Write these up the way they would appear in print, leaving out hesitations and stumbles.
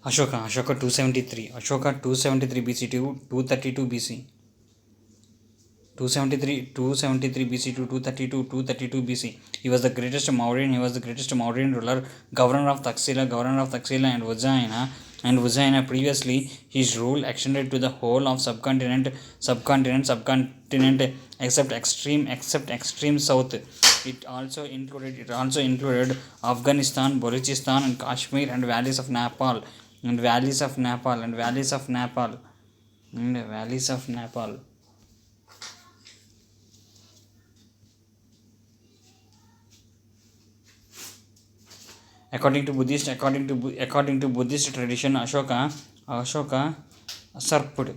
Ashoka 273. Ashoka 273 BC to 232 BC. 273 BC to 232 BC. He was the greatest Mauryan ruler, governor of Taxila and Ujjayina. Previously, his rule extended to the whole of subcontinent except extreme south. It also included Afghanistan, Balochistan, and Kashmir, and valleys of Nepal. According to Buddhist tradition, Ashoka usurped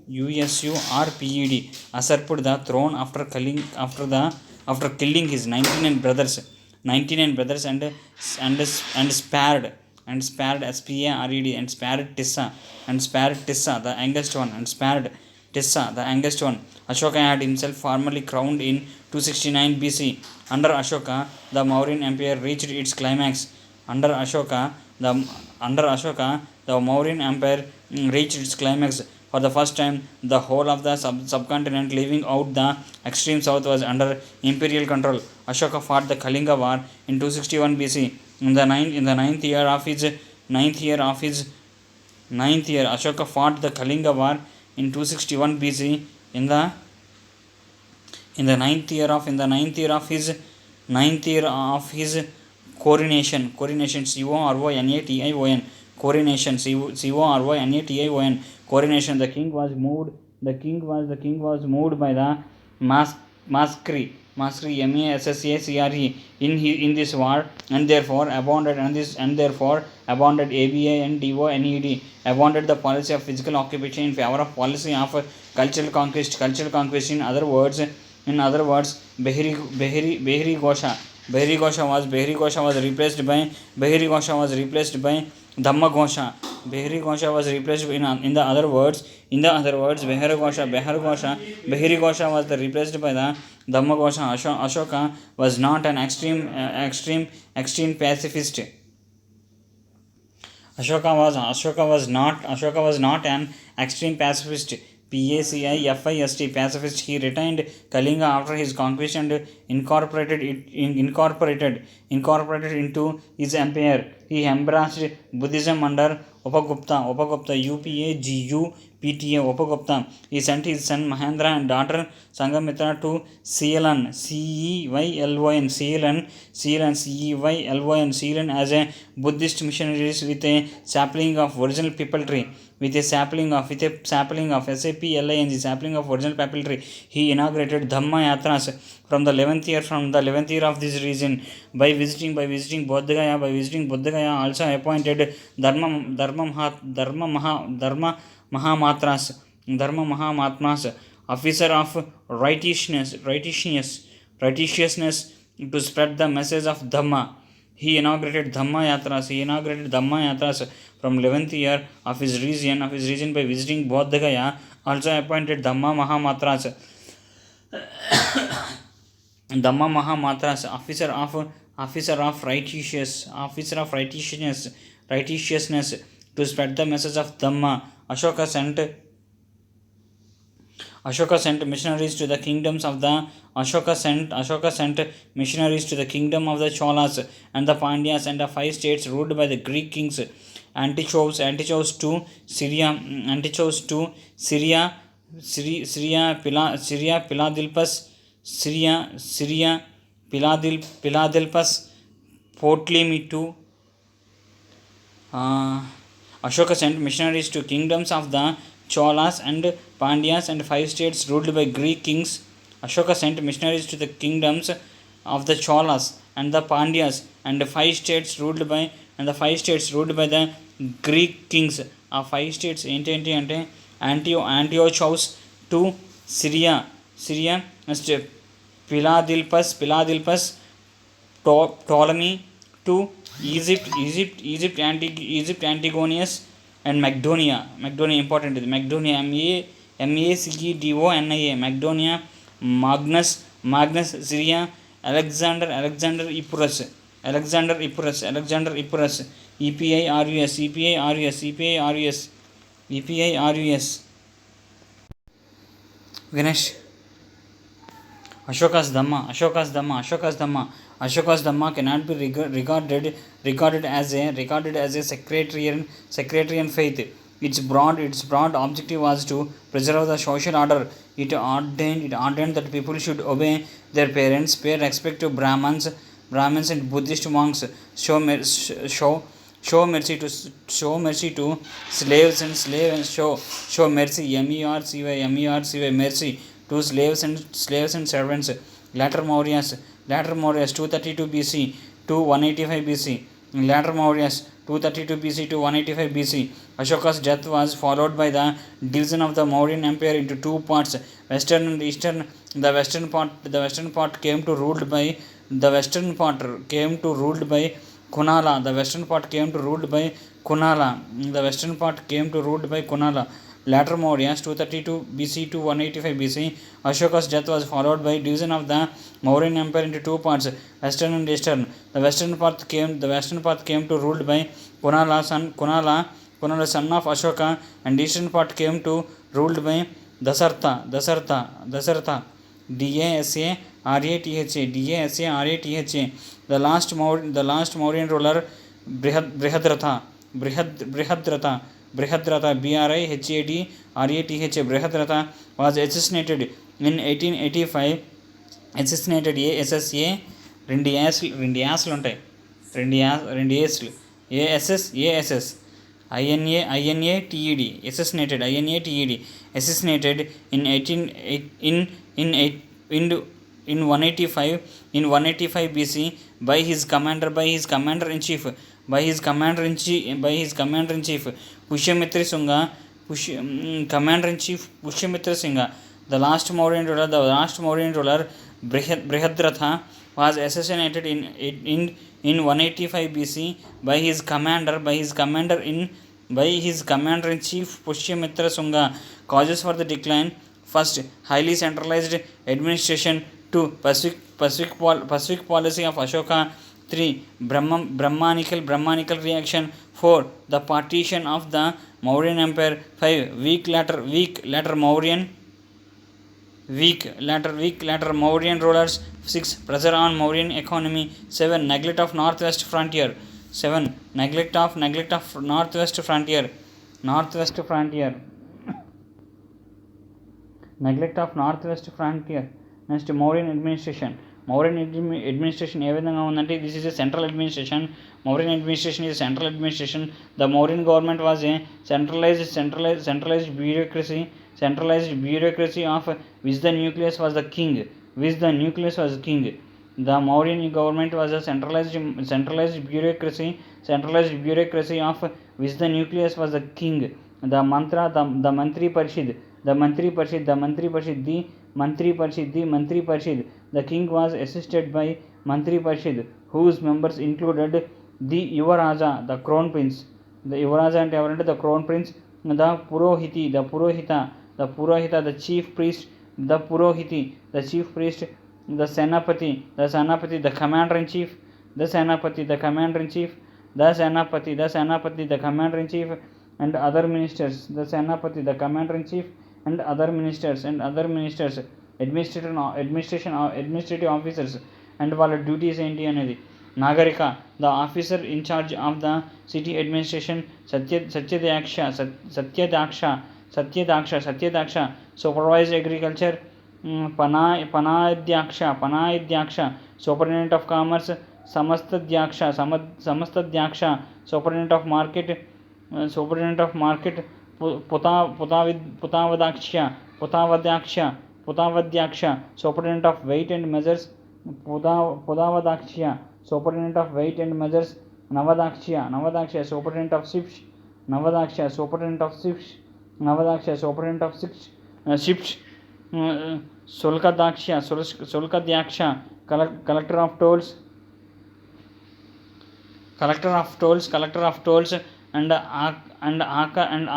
usurped the throne after killing his 99 brothers and spared Tissa the youngest one. Ashoka had himself formally crowned in 269 BC. Under Ashoka, the Mauryan Empire reached its climax. Under Ashoka, the Mauryan Empire reached its climax. For the first time, the whole of the subcontinent, leaving out the extreme south, was under imperial control. Ashoka fought the Kalinga War in 261 BC. In the ninth year, Ashoka fought the Kalinga War in 261 BC. In the ninth year of his coronation, CORONATION, coronation, the king was moved by the Mascri in this war, and therefore abandoned ABANDONED, abandoned the policy of physical occupation in favor of policy of cultural conquest. In other words, Behri Gosha was replaced by Dhamma Gosha. Behri Gosha was replaced in the other words, Behri Gosha was replaced by the Dhamma Gosha. Ashoka was not an extreme pacifist. Ashoka was not an extreme pacifist. Pacifist. He retained Kalinga after his conquest and incorporated into his empire. He embraced Buddhism under Upagupta, Upagupta. He sent his son Mahendra and daughter Sangamitra to Ceylon, Ceylon as a Buddhist missionaries with a sapling of original people tree. With a sapling of sapling of original people tree, he inaugurated Dhamma Yatras from the 11th year of this region. By visiting Bodh Gaya, also appointed Dharma Mahamatmas, officer of righteousness, to spread the message of Dhamma. He inaugurated Dhamma Yatras from 11th year of his region by visiting Bodh Gaya, also appointed Dhamma Mahamatras, officer of righteousness, to spread the message of Dhamma. Ashoka sent missionaries to the kingdoms of the Cholas and the Pandyas and the 5 states ruled by the Greek kings. Antichos to Syria, Philadelphus, Ptolemy to Ashoka sent missionaries to kingdoms of the Cholas and Pandyas and 5 states ruled by Greek kings. Ashoka sent missionaries to the kingdoms of the Cholas and the Pandyas and 5 states ruled by the Greek kings. ఆ 5 states ఏంటి అంటే Antiochus to Syria, Philadelphus, Ptolemy to Egypt, Antigonus and Macedonia important is Macedonia, Macedonia, Magnus, Syria, Alexander Epirus, Alexander Epirus, EPIRUS, EPIRUS. Ganesh. Ashoka's Dhamma cannot be regarded as a sectarian faith. Its broad objective was to preserve the social order. It ordained that people should obey their parents, pay respect to Brahmins and Buddhist monks, show mercy to slaves and show mercy, mercy to slaves and servants. Later Mauryas 232 BC to 185 BC. Later Mauryas 232 BC to 185 BC. Ashoka's death was followed by the division of the Mauryan Empire into two parts, western and eastern. The western part came to ruled by Kunala. Later Mauryas 232 BC to 185 BC. Ashoka's death was followed by division of the Mauryan Empire into two parts, western and eastern. The western part came to ruled by Kunala, son of Ashoka, and eastern part came to ruled by Dasartha. DASARATHA. The last Mauryan ruler Brihadratha Brihadrata Brihadrata was assassinated in 1885. Assassinated ASSA రెండు యాస్లు ఉంటాయి రెండు ఏస్లు ASS INATED assassinated in 185 BC by his commander in chief Pushyamitra Singha. The last Mauryan ruler Brihadratha was assassinated in 185 BC by his commander in chief Pushyamitra Singha. Causes for the decline: first, highly centralized administration; 2, Pacific policy of Ashoka; 3, Brahmanical reaction; 4, the partition of the Mauryan Empire; 5, weak later Mauryan rulers; 6, pressure on Mauryan economy; 7, neglect of northwest frontier. Neglect of northwest frontier. Next, Mauryan administration. ఏ విధంగా ఉందంటే, this is a central administration. Mauryan administration is a central administration. The Mauryan government was a centralized bureaucracy of which the nucleus was the king. The Mauryan government was a centralized bureaucracy of which the nucleus was the king. The mantra, the Mantri Parishad. The king was assisted by Mantri Parishad, whose members included the Yuvaraja, the crown prince. The Yuvaraja ante evarante the crown prince, the Purohita, the chief priest, the Senapati, the commander in chief, and other ministers. The Senapati, the commander in chief, and other ministers, administrative officers, and వాళ్ళ duties ఏంటి అనేది. నాగరిక, the officer in charge of the city administration. Satyadaksha supervised agriculture. Panayadyaksha superintendent of commerce. Samastadyaksha superintendent of market. Putavadaksha superintendent of weight and measures. Pudavadaksha superintendent of weight and measures. Navadaksha superintendent of ships. Sulkadaksha collector of tolls. And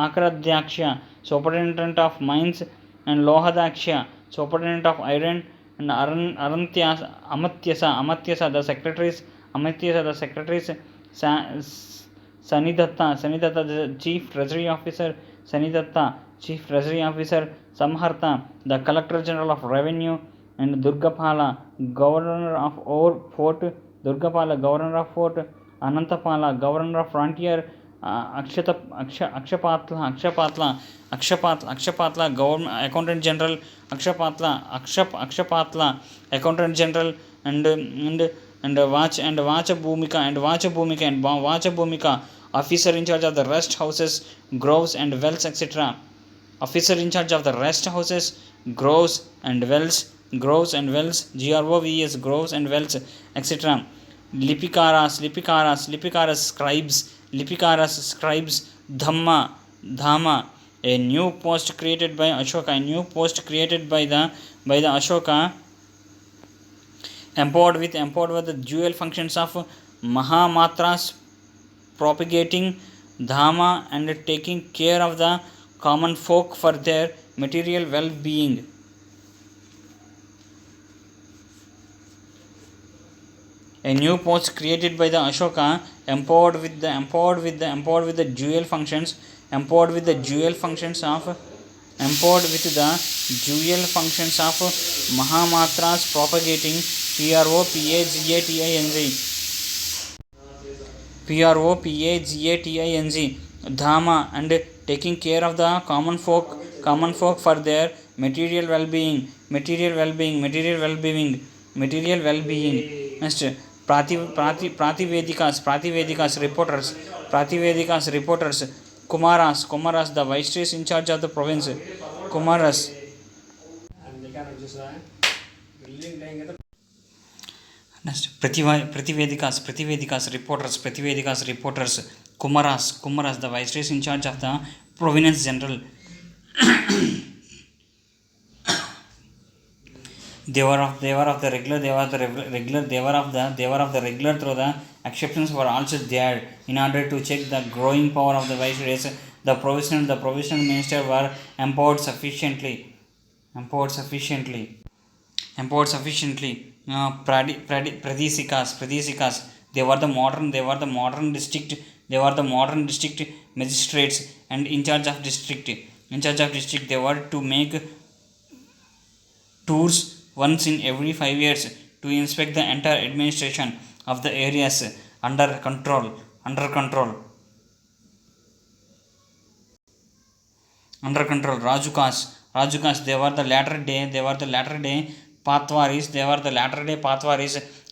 Akaradyaksha superintendent of mines, and Lohadaksha superintendent of iron, and Amatyasa the secretaries Amartya the secretaries, Sanidatta, the chief treasury officer, Sanidatta, chief treasury officer, Samharta, the collector general of revenue, and Durgapala, governor of fort, Durgapala, governor of fort, Anantapala, governor of frontier, Akshapatla, government accountant general, Akshapatla, accountant general, and Vacha Bhumika, officer in charge of the rest houses, groves and wells, etc. Officer in charge of the rest houses, groves and wells, groves, groves and wells, etc. Lipikaras, scribes, Dhamma, a new post created by Ashoka, by the Ashoka, empowered with the dual functions of Mahamatras, propagating Dhamma and taking care of the common folk for their material well-being. A new post created by the Ashoka, empowered with the dual functions, Mahamatras, propagating PROPAGATING Dhamma and taking care of the common folk for their material well-being. Next, Prativedikas reporters, Kumaras, the viceroys in charge of the province, Kumaras. Next, Prativedikas reporters, Kumaras, the viceroys in charge of the province general. They were of the regular through the exceptions were also there in order to check the growing power of the viceroys. The provisional minister were empowered sufficiently. Pradesikas, they were the modern district magistrates and in charge of district. They were to make tours once in every 5 years to inspect the entire administration of the areas under control. Rajukas, they were the latter day Patwaris.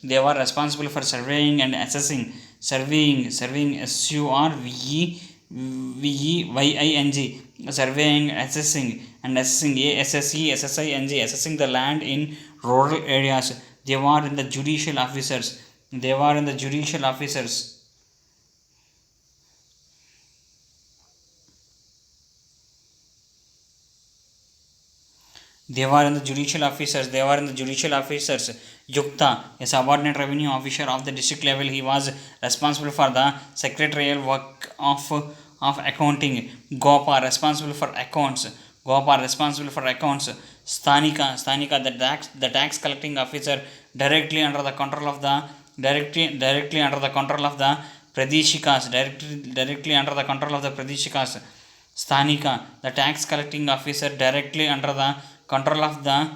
They were responsible for surveying and assessing. Surveying, SURVEYING, surveying, assessing, assessing the land in rural areas. They were in the judicial officers. They were in the judicial officers. Yukta, a subordinate revenue officer of the district level, he was responsible for the secretarial work of accounting. Gopa, responsible for accounts. Sthanika, the tax collecting officer, directly under the control of the Pradeshikas. Sthanika, the tax collecting officer, directly under the control of the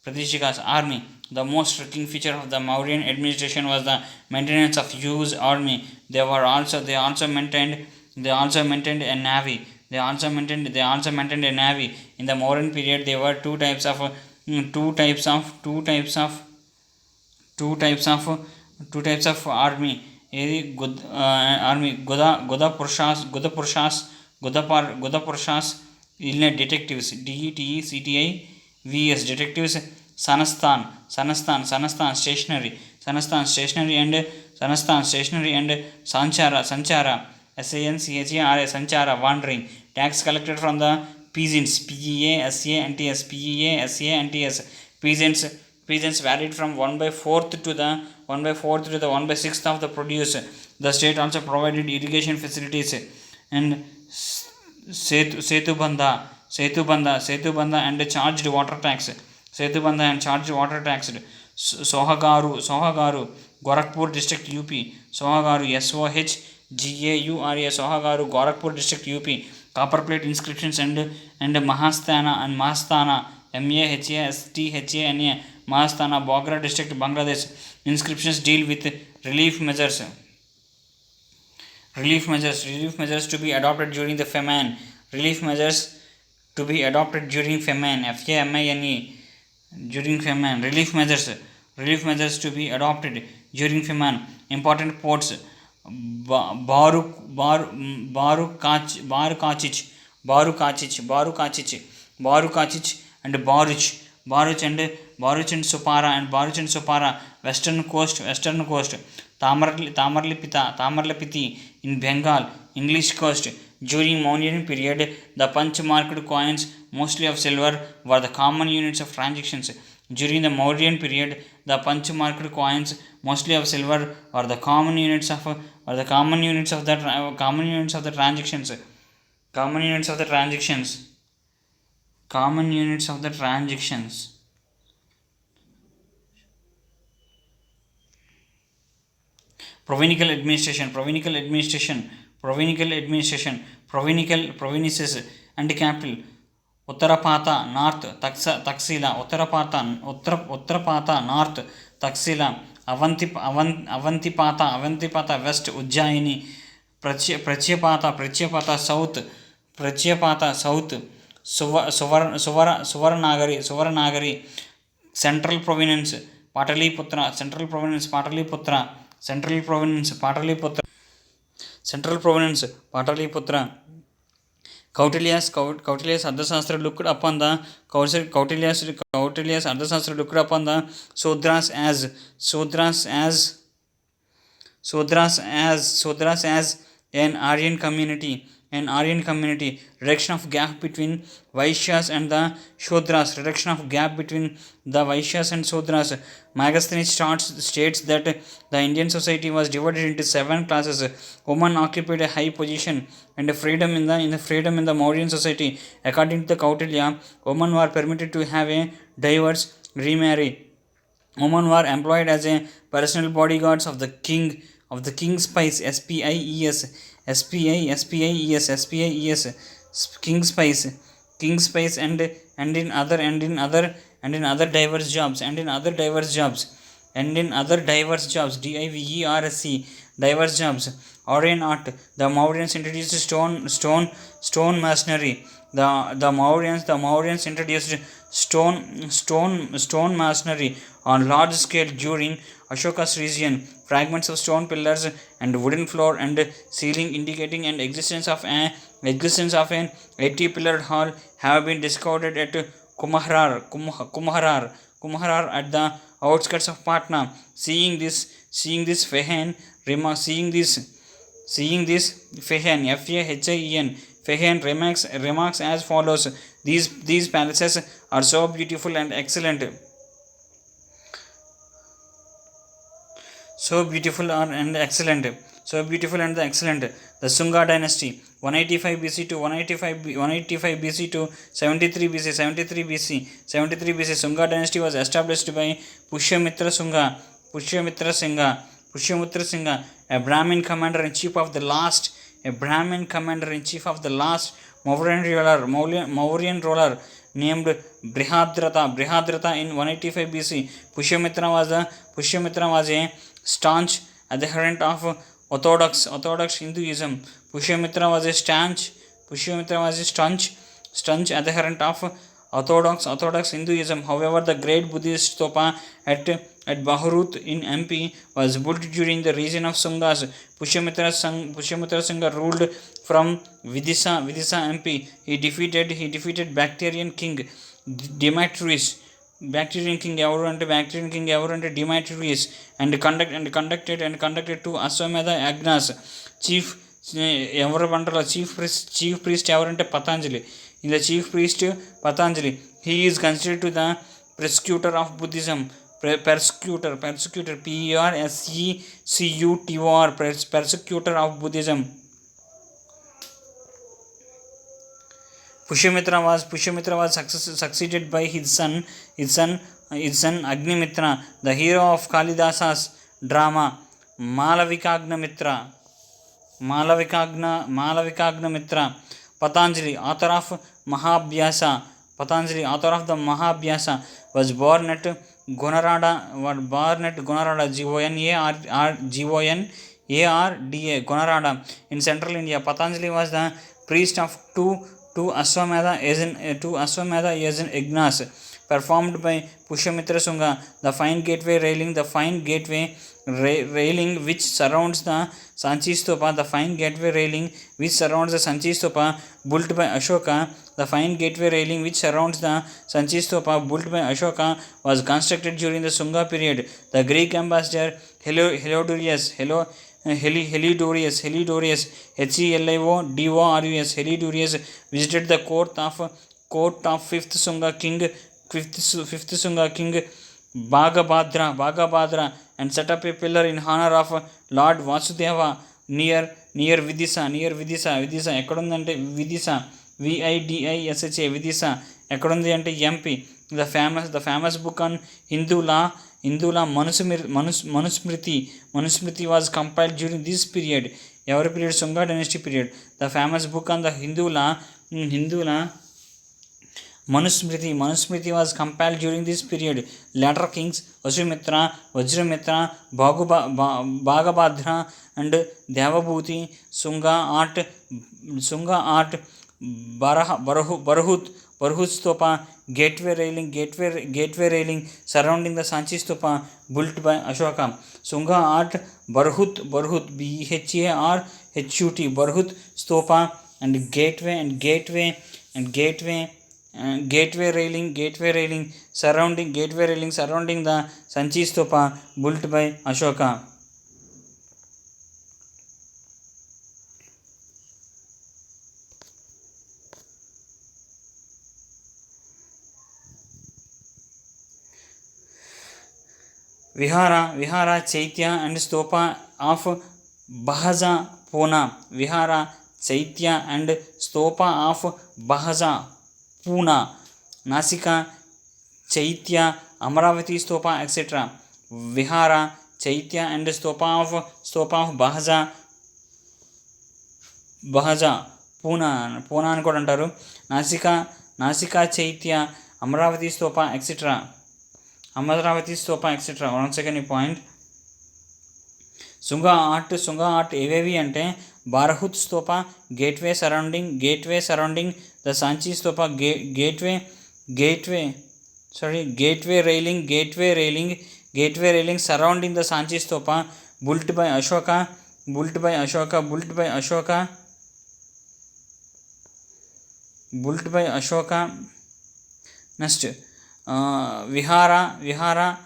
Pradeshikas army. The most striking feature of the Mauryan administration was the maintenance of huge army. They also maintained a navy. In the Mauryan period, there were two types of army. Gudapurushas, detectives, DETECTIVS, detectives, Sanasthan, stationary, and Sanchara, Sanchara, wandering. Tax collected from the peasants, PEASA, peasants varied from 1/4 to the 1/6 of the produce. The state also provided irrigation facilities and Setubandha and charged water tax. Sohagaru, Gorakhpur district UP, Sohagaru, Sohgaura, Sohagaru, Gorakhpur district UP, copper plate inscriptions and Mahastana, Mahastana, Mahastana, Bogra district, Bangladesh. Inscriptions deal with relief measures. Relief measures to be adopted during the famine. Relief measures to be adopted during famine. FAMINE. During famine. Relief measures to be adopted during famine. Important ports. Barukachich and Baruch and Supara, western coast, Tamarlipiti in Bengal, English coast. During Mauryan period, the punch-marked coins, mostly of silver, were the common units of transactions. During the Mauryan period, the punch-marked coins, mostly of silver, were the common units of the transactions. Common units of the transactions. Provincial administration, provinces and capital. Uttarapata, North, Taxila, Uttarapata, North, Taxila, Avantipata, West, Ujjaini, Pratyapata, South, Suvarnagari, Central Province, Pataliputra, Central Province, Pataliputra. Kautilya's Ardhashastra looked upon the Sudras as an Aryan community. Reduction of gap between Vaishyas and the Shudras. Magasthani states that the Indian society was divided into 7 classes. Women occupied a high position and freedom in the Mauryan society. According to the Kautilya, women were permitted to have a divorce, remarry. Women were employed as a personal bodyguards of the king's spies, SPIES, King's spies and in other diverse jobs, diverse jobs. Aryan art. The Mauryans introduced stone masonry. The Mauryans introduced stone masonry on large scale during Ashoka's region. Fragments of stone pillars and wooden floor and ceiling indicating an existence of an 80-pillared hall have been discovered at Kumharar at the outskirts of Patna. Seeing this Fahan Fahan remarks as follows: These palaces are so beautiful and excellent. The Sunga dynasty, 185 BC to 73 BC. Sunga dynasty was established by Pushyamitra Singha, a Brahmin commander in chief of the last Mauryan ruler named Brihadrata in 185 BC. Pushyamitra was a staunch adherent of Orthodox Hinduism. Pushyamitra was a staunch adherent of Orthodox Hinduism. However, the great Buddhist stupa at Bahrut in MP was built during the reign of Sungas. Pushyamitra Singha ruled from Vidisha MP. He defeated Bactrian king Demetrius. Demetrius and conducted 2 Aswamedha Yagnas. Chief priest Patanjali. In the chief priest Patanjali, he is considered to the persecutor of Buddhism. Persecutor persecutor of Buddhism. Pushyamitra was succeeded by his son his son Agnimitra, the hero of Kalidasa's drama Malavikagna Mitra. Patanjali, author of the Mahabhyasa, was born at Gonarada, Gonarada in central India. Patanjali was the priest of two Ashwamedha yajnas performed by Pushyamitra Sunga. The fine gateway railing which surrounds the Sanchi Stupa, built by Ashoka. The fine gateway railing which surrounds the Sanchi Stupa, built by Ashoka, was constructed during the Sunga period. The Greek ambassador Helidorus, Helidorus, Helidorus visited the court of fifth Sunga king Bhagabhadra and set up a pillar in honor of Lord Vasudeva near Vidisa. ఎక్కడుందంటే Vidisa, VIDISHA, Vidisa ఎక్కడుంది అంటే MP. The famous book on Hindu law Manusmriti was compiled during this period. Every period, Sunga dynasty period. The famous book on the Hindu law Manusmriti was compiled during this period. Later kings Vajramitra, Bhagabhadra and Devabhuti, Sunga art Barhut Stupa, gateway railing surrounding the Sanchi Stupa, built by Ashoka. Sunga art Barhut BHARHUT, Barhut Stupa and gateway railing surrounding the Sanchi Stupa, built by Ashoka. Vihara, Chaitya and Stupa of Bahaja, Pune. Vihara, Chaitya and Stupa of Bahaja, Pune. Nasika, Chaitya, Amaravati Stupa, etc. Vihara, Chaitya and Stupa of Bahaja, Pune అని కూడా అంటారు. నాసికా Chaitya, Amaravati Stupa etcetera. Once again ఈ point. Sunga art ఏవేవి అంటే Barhut Stupa, gateway surrounding the Sanchi Stupa, gateway railing surrounding the Sanchi Stupa, built by Ashoka. Next, Vihara,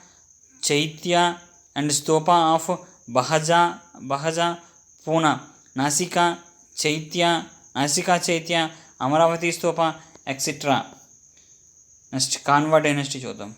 Chaitya and Stupa of Bahaja, Pune. Nasika Chaitya, Amaravati Stupa, etc. Next, Kanva dynasty చూద్దాం.